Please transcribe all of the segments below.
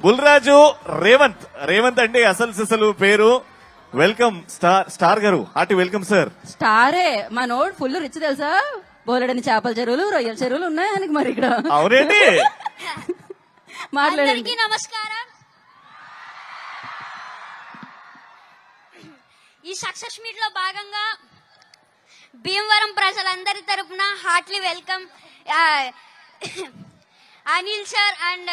బుల్రాజు రేవంత్ అంటే అసలు పేరు. వెల్కమ్ స్టార్ గారు, హార్టీ వెల్కమ్ సార్. స్టారే మా నోడ్ ఫుల్ రిచ్ తెలుసా, బోలెడని చేపల చెరువులు రొయ్యల చెరువులు ఉన్నాయి ఆయనకి. మరి ఇక్కడ అవునండి. మాట్లాడండి. అందరికీ నమస్కారం. ఈ సక్సెస్ మీట్ లో భాగంగా భీమవరం ప్రజలందరి తరపున heartly welcome Anil sir and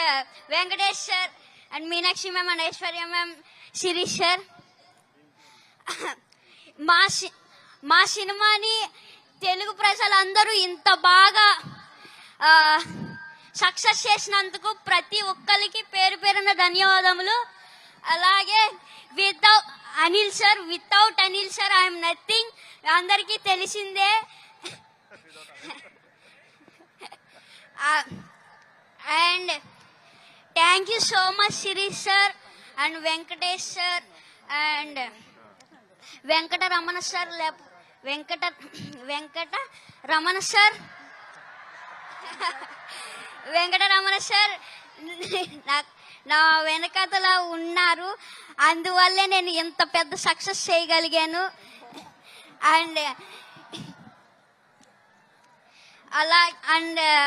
Venkatesh sir and Meenakshi ma'am and Aishwarya ma'am, Shirish sir. మా సినిమాని తెలుగు ప్రజలందరూ ఇంత బాగా సక్సెస్ చేసినందుకు ప్రతి ఒక్కరికి పేరు పేరున ధన్యవాదములు. అలాగే without Anil sir I'm nothing, అందరికీ తెలిసిందే. And thank you so much Shirish sir and Venkatesh sir and Venkataramana sir. Venkataramana sir నా వెనకతల ఉన్నారు, అందువల్లే నేను ఇంత పెద్ద సక్సెస్ చేయగలిగాను. అండ్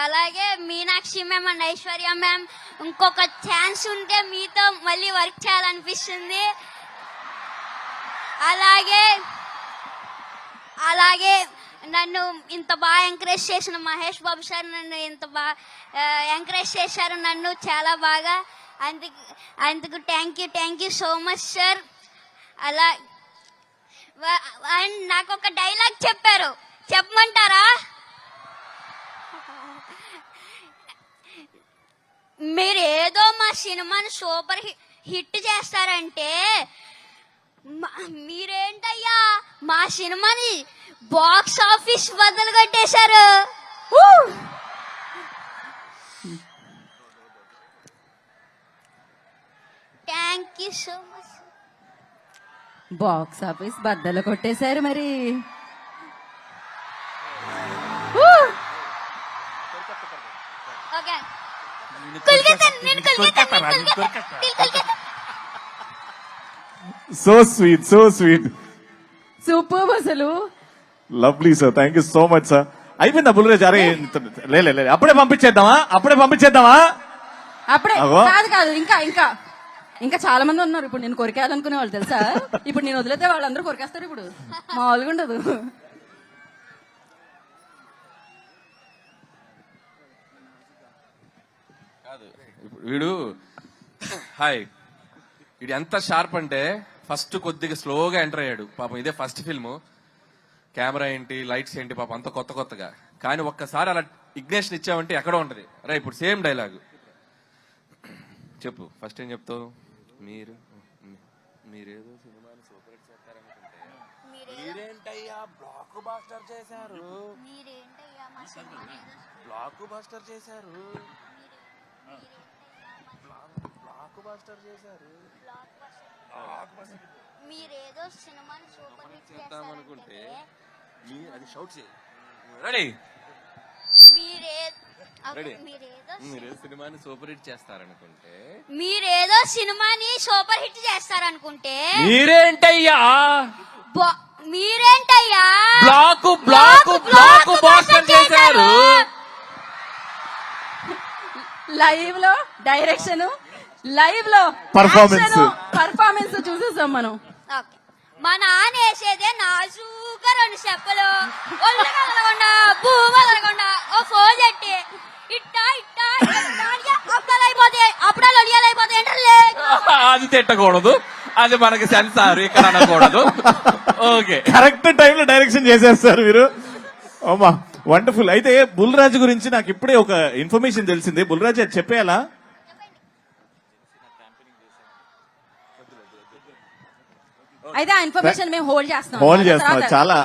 అలాగే Meenakshi ma'am and Aishwarya ma'am, ఇంకొక ఛాన్స్ ఉంటే మీతో మళ్ళీ వర్క్ చేయాలనిపిస్తుంది. అలాగే నన్ను ఇంత బాగా ఎంకరేజ్ చేసిన మహేష్ బాబు సార్ నన్ను ఇంత బాగా ఎంకరేజ్ చేశారు నన్ను చాలా బాగా. అందుకు thank you so much sir. And నాకు ఒక డైలాగ్ చెప్పారు, చెప్పమంటారా? మీరేదో మా సినిమాని సూపర్ హిట్ చేస్తారంటే మీరేంటయ్యా మా సినిమాని బాక్స్ ఆఫీస్ బదులు కొట్టేశారు. Thank you so much. Box office బద్దలు కొట్టేశారు మరి. ఓకే సో స్వీట్ సూపర్ అసలు. Lovely sir, thank you so much sir. అయిపోయిందా బుల్రాజ్? అరే లే అప్పుడే పంపించేద్దామా? అప్పుడే కాదు ఇంకా చాలా మంది ఉన్నారు. ఇప్పుడు నేను కొరికేయాలనుకునే వాళ్ళు తెలుసా. ఇప్పుడు నేను వదిలేతే వాళ్ళందరూ కొరికేస్తారు. ఇప్పుడు మామూలుగా ఉండదు. వీడు ఎంత షార్ప్ అంటే ఫస్ట్ కొద్దిగా స్లోగా ఎంటర్ అయ్యాడు పాపం. ఇదే ఫస్ట్ ఫిల్మ్, కెమెరా ఏంటి లైట్స్ ఏంటి పాపం అంత కొత్తగా. కానీ ఒక్కసారి అలా ఇగ్నేషన్ ఇచ్చామంటే ఎక్కడో ఉంటది. రా ఇప్పుడు సేమ్ డైలాగ్ చెప్పు. ఫస్ట్ ఏం చెప్తావు? మీరేదో సినిమాని సూపర్ హిట్ చేస్తారనుకుంటే మీరేంటయ్యా బ్లాక్ బాస్టర్ చేశారు. మీరేదో సినిమాని సూపర్ హిట్ చేద్దామనుకుంటే అది షౌట్ చేయి. రెడీ? మీరేదో సినిమాని సూపర్ హిట్ చేస్తారనుకుంటే మీరేంటయ్యా బ్లాక్ బాస్టర్ చేశారు. లైవ్ లో డైరెక్షన్, లైవ్ లో పర్ఫార్మెన్స్ చూసేసాం మనం. మా నాన్న వేసేదే నాజూగా 2 చెప్పలు, ఒళ్ళు కదలకుండా భూమి కదలకుండా ఓ ఫోన్ చెట్టి అప్పుడాలు ఒలియాలైపోతాయి. అది తిట్టకూడదు, అది మనకి సెన్సార్ ఇక్కడ అనకూడదు. ఓకే, కరెక్ట్ టైంలో డైరెక్షన్ చేసేస్తారు మీరు. అమ్మా వండర్ఫుల్. అయితే బుల్రాజు గురించి నాకు ఇప్పుడే ఒక ఇన్ఫర్మేషన్ తెలిసింది. బుల్రాజు అది చెప్పేయాలా? అయితే ఆ ఇన్ఫర్మేషన్ మేము హోల్డ్ చేస్తాం. చాలా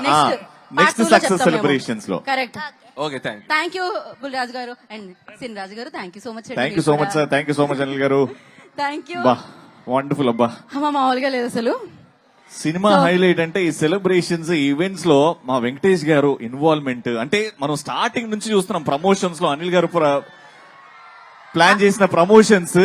నెక్స్ట్ సక్సెస్ సెలబ్రేషన్స్ లో. Correct. Okay, thank you Bulraju గారు అండ్ సిన్ రాజు గారు. Thank you so much. Thank you so much sir. Thank you so much Anil గారు. Thank you. వండర్ఫుల్ అబ్బా. మామూలుగా లేదు అసలు. సినిమా హైలైట్ అంటే ఈ సెలబ్రేషన్స్ ఈవెంట్స్ లో మా వెంకటేష్ గారు ఇన్వాల్వ్మెంట్ అంటే మనం స్టార్టింగ్ నుంచి చూస్తున్నాం. ప్రమోషన్స్ లో అనిల్ గారు ప్లాన్ చేసిన ప్రమోషన్స్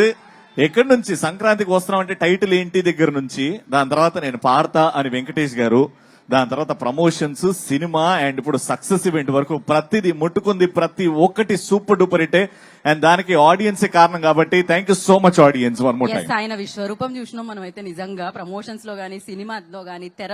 ఎక్కడి నుంచి సంక్రాంతికి వస్తున్నాం అంటే టైటిల్ ఏంటి దగ్గర నుంచి, దాని తర్వాత నేను పాడతా అని వెంకటేష్ గారు, దాని తర్వాత ప్రమోషన్స్, సినిమా అండ్ ఇప్పుడు సక్సెస్ ఈవెంట్ వరకు ప్రతిదీ ముట్టుకుంది, ప్రతి ఒక్కటి సూపర్ డూపర్ హిట్టే. అండ్ దానికి ఆడియన్స్ కారణం కాబట్టి thank you so much audience one more time. ఆయన విశ్వరూపం చూసినాం మనం అయితే నిజంగా ప్రమోషన్స్ లో గానీ సినిమాలో గానీ తెర